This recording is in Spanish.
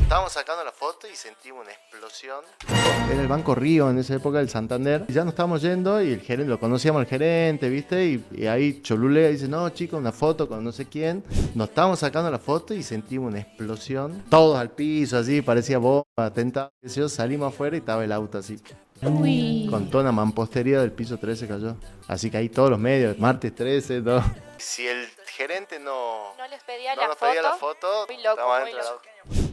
Estábamos sacando la foto y sentimos una explosión. Era el Banco Río en esa época, el Santander. Y ya nos estábamos yendo y el gerente, lo conocíamos al gerente, ¿viste? Y ahí cholulea y dice, no, chicos, una foto con no sé quién. Nos estábamos sacando la foto y sentimos una explosión. Todos al piso, así, parecía bomba, atentado. Salimos afuera y estaba el auto así. Uy. Con toda una mampostería del piso 13 cayó. Así que ahí todos los medios, martes 13, todo. Si el gerente no No les pedía no la nos foto. pedía la foto, Muy loco, estábamos muy dentro del loco. auto.